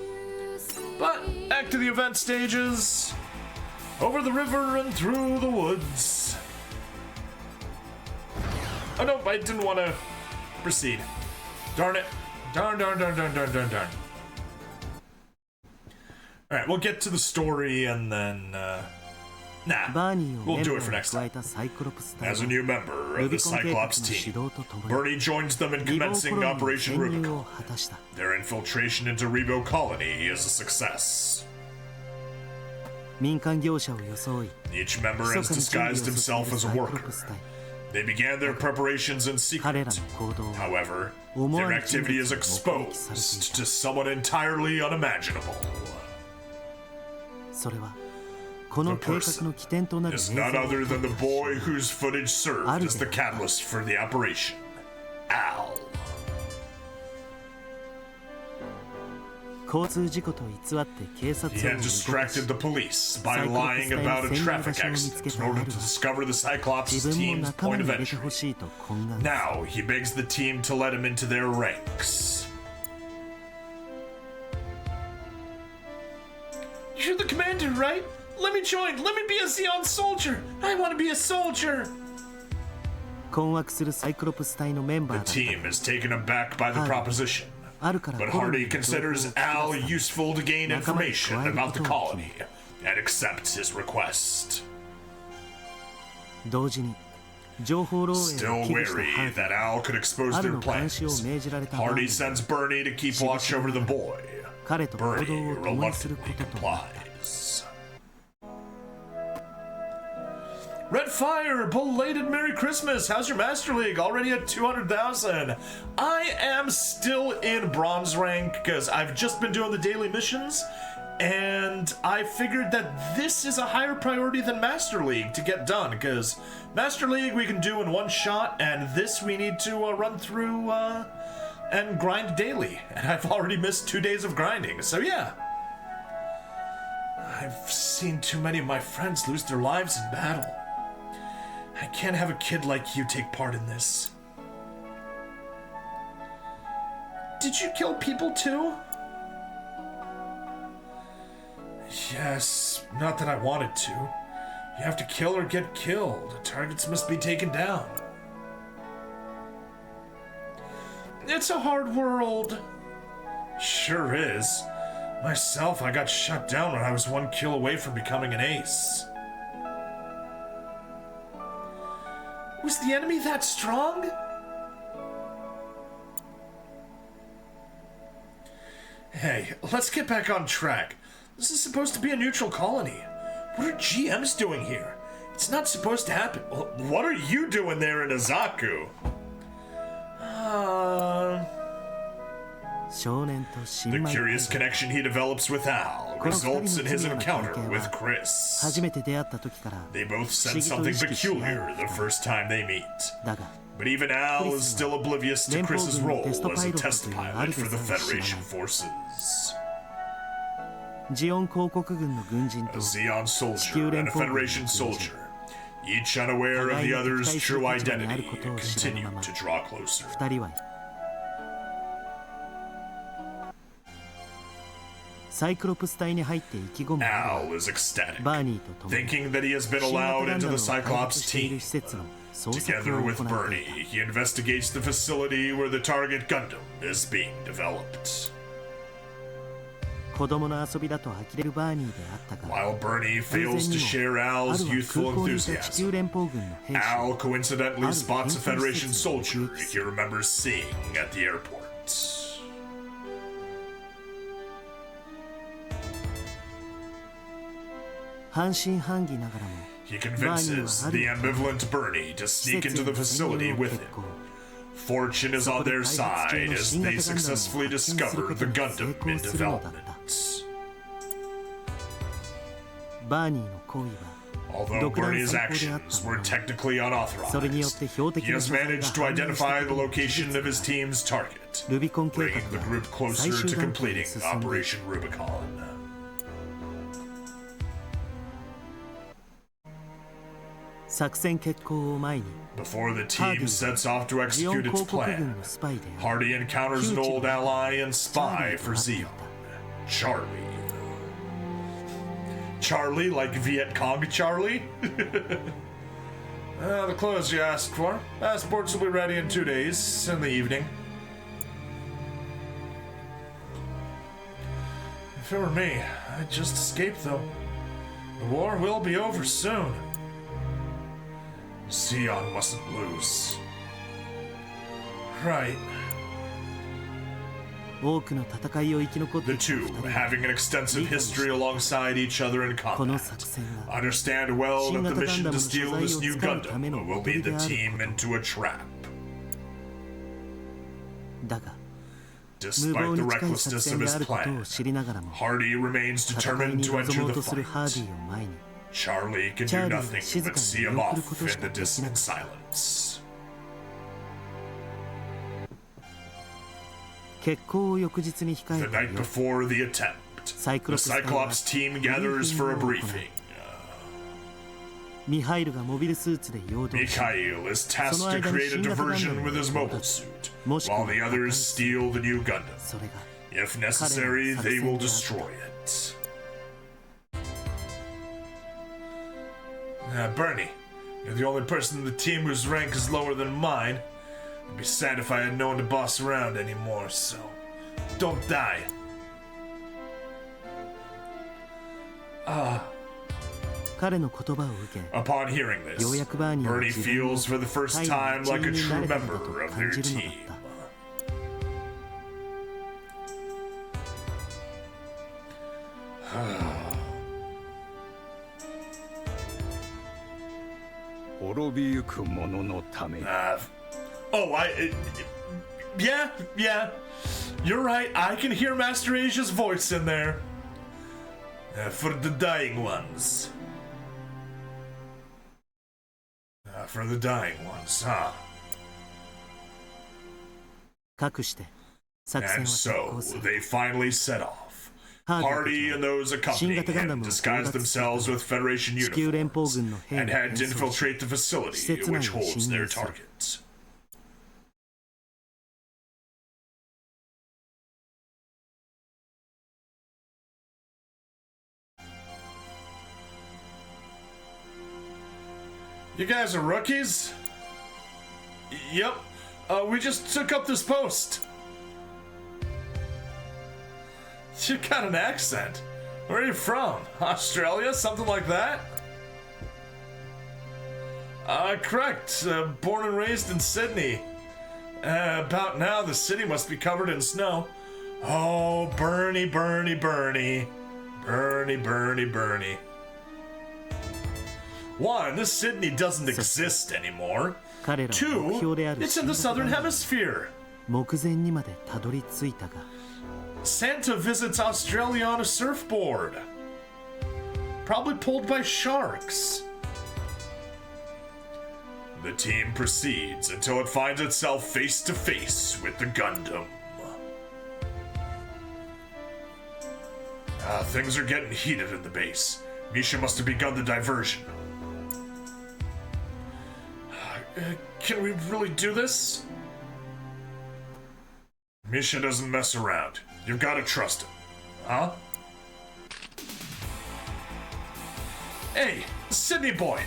But back to the event stages. Over the river and through the woods. Oh no, I didn't want to proceed. Darn it. Darn. Alright, we'll get to the story and then Nah, バーニーを we'll メン do バ it for ーに next 加 time. えたサイクロプス隊 As a は new member ル of the ビコン計画の Cyclops 指 team, 導とともに Bernie joins them in リボーコ commencing ロニーに Operation 潜入 Rubicon. を果たした Their infiltration into Rebo Colony is a success. 民間業者を装い Each member 密 has かに準備 disguised を進め himself る as サ a イクロ worker. プス隊 They began their preparations in 彼ら secret. の行動は However, 思わ their ぬ人 activity 物 is に目撃されてい exposed た to someone entirely unimaginable. それはこの計画の起点となる Is 映像を none other 撮 than っ the た boy whose footage served as the catalyst for the operation, Al. 交通事故と偽って警察 He を had 動かし distracted the police by lying about a traffic accident in order to discover the Cyclops 自分も team's 仲間 point に of 入れて entry. ほしいと懇願する Now he begs the team to let him into their ranks. You're the commander, right? Let me join. Let me be a Zeon soldier. I want to be a soldier. 困惑するサイクロプス隊のメンバー The だった team is taken aback by the proposition, あるから but コロニ Hardy ーの情報を considers 聞き出す Al ため useful to gain 仲間に information 加える about こ the とを決 colony め and accepts his request. 同時に情報漏洩を Still 危惧した wary ハーデ that Al could expose ある their の監視を plans, 命じられたバー Hardy ニー sends Bernie to keep watch over the boy. 彼と行動を Bernie 共にするこ reluctantly ととなった complies. Red Fire, belated Merry Christmas. How's your Master League? Already at 200,000. I am still in bronze rank because I've just been doing the daily missions, and I figured that this is a higher priority than Master League to get done because Master League we can do in one shot, and this we need to run through and grind daily. And I've already missed 2 days of grinding, so yeah. I've seen too many of my friends lose their lives in battle. I can't have a kid like you take part in this. Did you kill people too? Yes, not that I wanted to. You have to kill or get killed. Targets must be taken down. It's a hard world. Sure is. Myself, I got shut down when I was 1 kill away from becoming an ace. Was the enemy that strong? Hey, let's get back on track. This is supposed to be a neutral colony. What are GMs doing here? It's not supposed to happen. What are you doing there in Azaku? 少年と新 The 米 curious connection he develops with Al results in his encounter with Chris. 初めて出会った時から They both 不 sense 思議と something 意識し合う peculiar the first time they meet. だが But even Al is still oblivious to 連邦 Chris's 軍の role テスト as パイ a ロット test というあ pilot る for で the さえ知ら Federation ない forces. ジオン広告軍の軍人 A と Zeon 地球 soldier 連 and a 邦軍の Federation 軍人 soldier, each unaware of the other's true 互いに敵対する立場にある identity, ことを知らぬ continue まま to draw closer. 二人はサイクロプス隊に入って意気込む Al is ecstatic, バーニーと共に thinking that he has been 新型 allowed ガン into ダム the を開発 Cyclops している team. 施設の捜索 Together を with 行ってい Bernie, he investigates the facility where the target Gundam is being developed. た子供の遊びだと呆れるバーニーであったが While Bernie 偶然 fails に to も share あ Al's るは youthful 空港にいた地球 enthusiasm, 連邦軍の兵士 Al coincidentally spots a Federation soldier he Al remembers seeing at the airport. 半信半疑ながらも He convinces the ambivalent Bernie to 施 sneak 設 into へ the の潜 facility 入を with 決 him. 行 Fortune is on their side as they successfully discover the Gundam in するのだっ development. たバーニーの行為は Although 独断 Bernie's 専行であっ actions たも were のの technically それによっ unauthorized, て標的 he な has 素材が managed to 判明した identify the ことに気 location づい of his た team's target, ルビコン計 bringing the 画 group は最 closer 終 to 段階 completing に進んでいる Operation Rubicon. 作戦決行を前に Before the team sets off to ジオン execute its 広告軍 plan, のスパイである Hardy encounters an old ally and spy for Zeon, Charlie. Charlie, like Viet Cong Charlie? The clothes you asked for. Passports will be ready in 2 days, in the evening. If it were me, I'd just escape though. The war war will be over soon. Zeon mustn't lose. Right. 多くの戦いを生き残って The きた two, 二人 having an extensive history alongside each other in この combat, 作戦が understand well that the mission to steal this new 新型ガンダムの所在を Gundam will lead the team into a trap. だが Despite 無謀 the に近い recklessness 作 of 戦で his あることを plan, 知りながらも Hardy remains 戦い determined に to 臨 enter もう the とするハー fight. ディを前に Charlie can do Charlie nothing 静か but に see him 見送 off ることし in か the できな distant かった silence. 決行を翌日に控 The えた night 夜 before the attempt, サイク the ロプス隊は Cyclops team gathers for a ブリーフィングを行い briefing. ミハイルがモビルスーツで陽動し Mikhail is tasked to create a diversion with his mobile suit, while the others steal the new Gundam. それが If necessary, they will destroy it. Bernie, you're the only person in the team whose rank is lower than mine. It'd be sad if I had no one to boss around anymore, so don't die. 彼の言葉を受け Upon hearing this, ようやくバーニーは Bernie 自分を feels for the first 隊 time の like a 一員にな true れたのだ member と of 感 their じるのだ team. った 滅びゆく者のため Yeah. You're right. I can hear Master Asia's voice in there. For the dying ones. For the dying ones, huh? かくして作戦 And は決 so 行され they finally set off. ハーディ Hardy た and those ちは新 accompanying 型ガンダ him ムを disguised 強奪する themselves with Federation 地球連邦 uniforms 軍の兵 and に had 変 to 装し infiltrate the facility 施設内 which に holds 侵 their 入する targets. You guys are rookies? Yep. We just took up this post. You got an accent. Where are you from? Australia? Something like that? Correct. Born and raised in Sydney. About now, the city must be covered in snow. Oh, Bernie, Bernie, Bernie. Bernie, Bernie, Bernie. One, this Sydney doesn't exist anymore. 彼らの目標 Two, である it's in the 新型 southern ガンダム hemisphere. 目前にまでたどり着いたが Santa visits Australia on a surfboard. Probably pulled by sharks. The team proceeds until it finds itself face to face with the Gundam. Things are getting heated in the base. Misha must have begun the diversion. Can we really do this? Misha doesn't mess around. You've got to trust him. Huh? Hey, Sydney boy.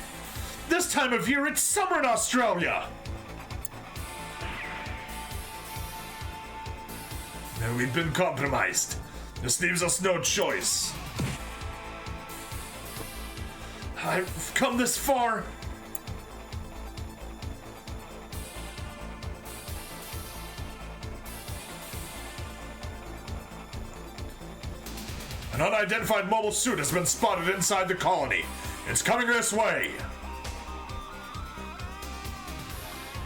This time of year, it's summer in Australia. And we've been compromised. This leaves us no choice. I've come this far. An unidentified mobile suit has been spotted inside the colony. It's coming this way.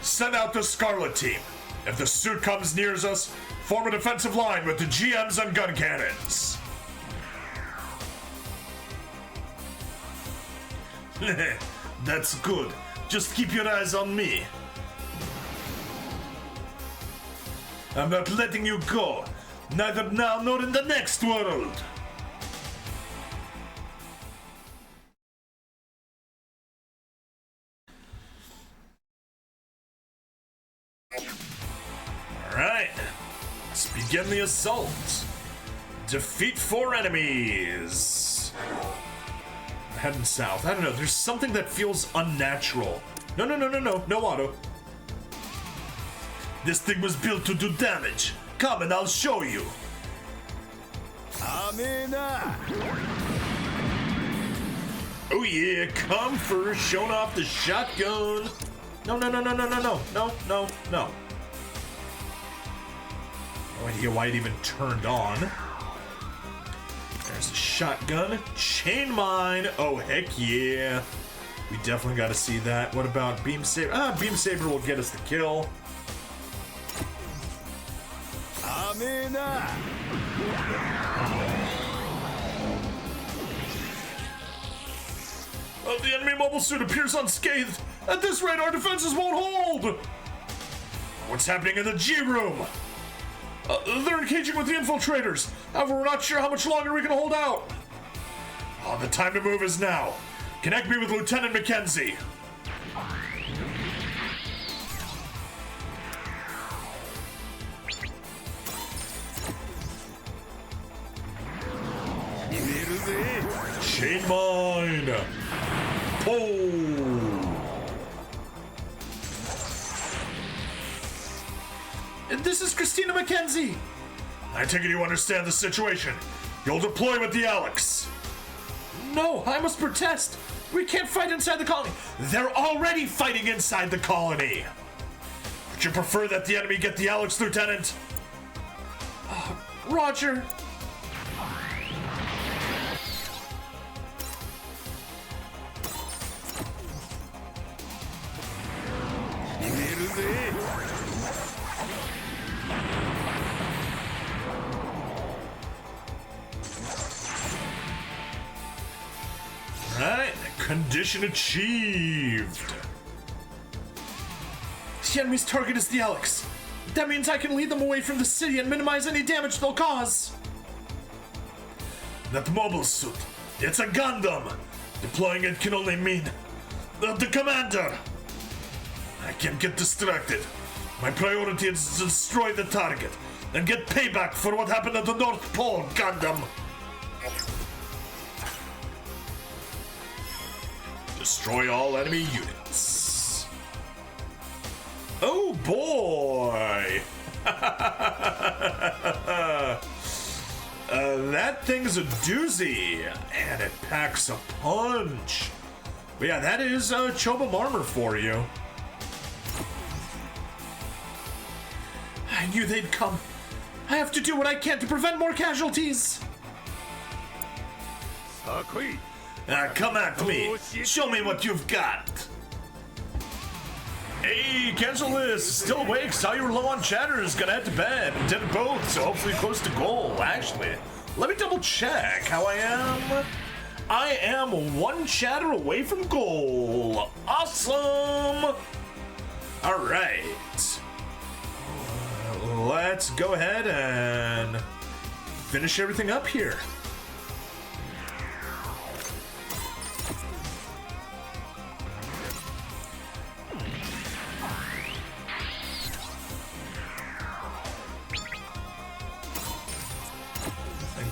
Send out the Scarlet team. If the suit comes near us, form a defensive line with the GMs and gun cannons. That's good. Just keep your eyes on me. I'm not letting you go. Neither now nor in the next world. Alright, let's begin the assault. Defeat 4 enemies. Heading south. I don't know, there's something that feels unnatural. No auto. This thing was built to do damage. Come and I'll show you. 甘えな Oh yeah, come first, showing off the shotgun. No. No idea why it even turned on. There's a shotgun. Chain mine. Oh, heck yeah. We definitely got to see that. What about beam saber? Beam saber will get us the kill. The enemy mobile suit appears unscathed. At this rate, our defenses won't hold. What's happening in the G room? They're engaging with the infiltrators. However, we're not sure how much longer we can hold out. The time to move is now. Connect me with Lieutenant Mackenzie. Chain mine. Oh. This is Christina Mackenzie. I take it you understand the situation. You'll deploy with the Alex. No, I must protest. We can't fight inside the colony. They're already fighting inside the colony. Would you prefer that the enemy get the Alex, Lieutenant? Roger. Alright, condition achieved. The enemy's target is the Alex. That means I can lead them away from the city and minimize any damage they'll cause. That mobile suit, it's a Gundam. Deploying it can only mean the commander. I can't get distracted. My priority is to destroy the target and get payback for what happened at the North Pole, Gundam. Destroy all enemy units. Oh boy! That thing's a doozy, and it packs a punch. But yeah, that is Chobam armor for you. I knew they'd come. I have to do what I can to prevent more casualties. Come at me. Show me what you've got. Hey, cancel this. Still awake. Saw you were low on chatters. Gonna head to bed. Did both, so hopefully close to goal. Actually, let me double check how I am. I am one chatter away from goal. Awesome. All right. Let's go ahead and finish everything up here.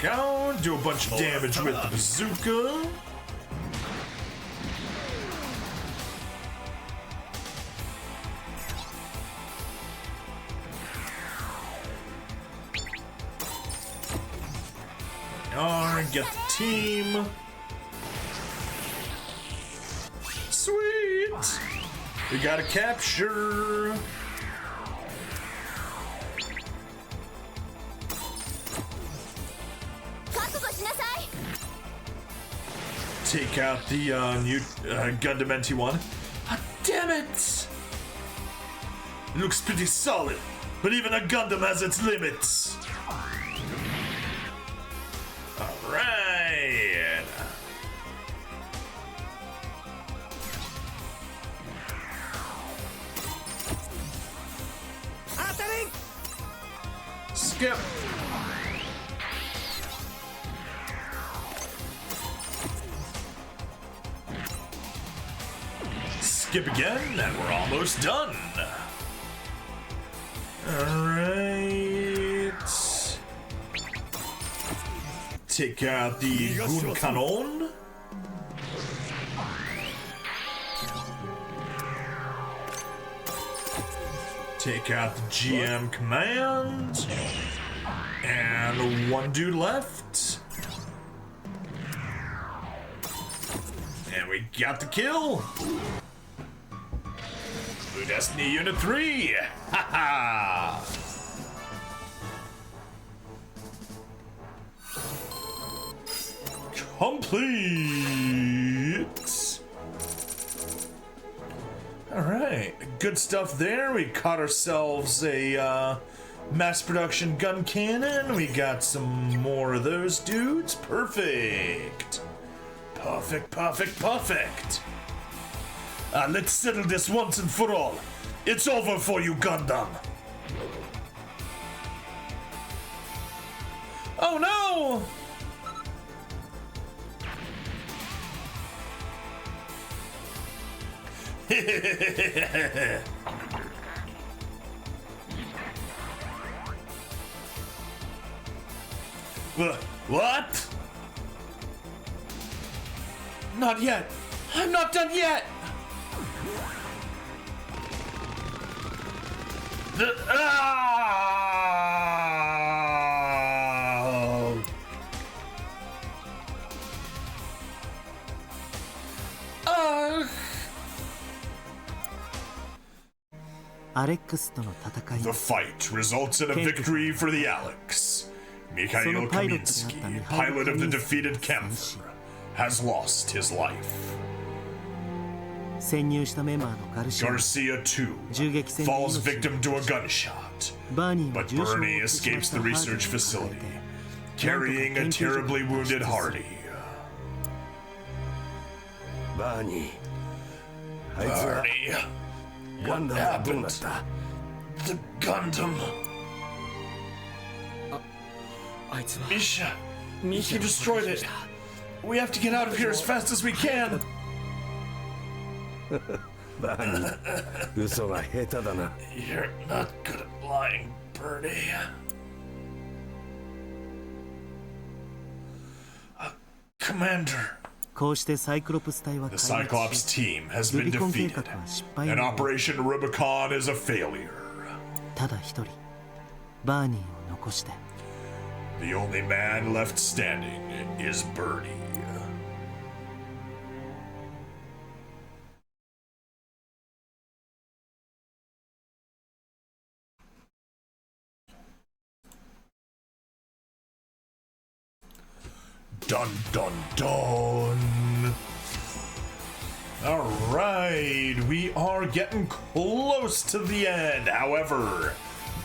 Go do a bunch of damage with the bazooka. Get the team. Sweet. We got a capture. Take out the new Gundam NT1. Ah, damn it! It looks pretty solid, but even a Gundam has its limits. Alright. Skip. Skip again, and we're almost done. Alright. Take out the Gun Canon. Take out the GM command. And one dude left. And we got the kill. Blue Destiny Unit 3. Ha ha. Complete. All right, good stuff there. We caught ourselves a mass production gun cannon. We got some more of those dudes. Perfect. Perfect, perfect, perfect. Let's settle this once and for all. It's over for you, Gundam. Oh no! What? Not yet. I'm not done yet. The fight results in a victory for the Alex. Mikhail Kaminsky, pilot of the defeated Kempfer, has lost his life. Garcia, too, falls victim to a gunshot, but Bernie escapes the research facility, carrying a terribly wounded Hardy. Barney, What happened? The Gundam. Misha, he destroyed it. We have to get out of here as fast as we can. バーニー、嘘が下手だな。 You're not good at lying, Bernie. Commander. The Cyclops team has been defeated, and Operation Rubicon is a failure. The only man left standing is Bernie. Dun dun dun. All right, we are getting close to the end. However,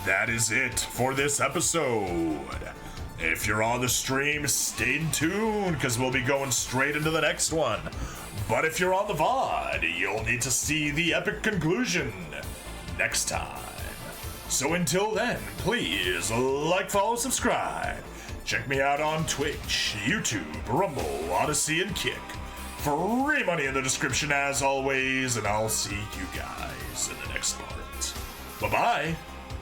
that is it for this episode. If you're on the stream, stay tuned because we'll be going straight into the next one. But if you're on the VOD, you'll need to see the epic conclusion next time. So until then, please like, follow, subscribe. Check me out on Twitch, YouTube, Rumble, Odyssey, and Kick. Free money in the description as always, and I'll see you guys in the next part. Bye-bye.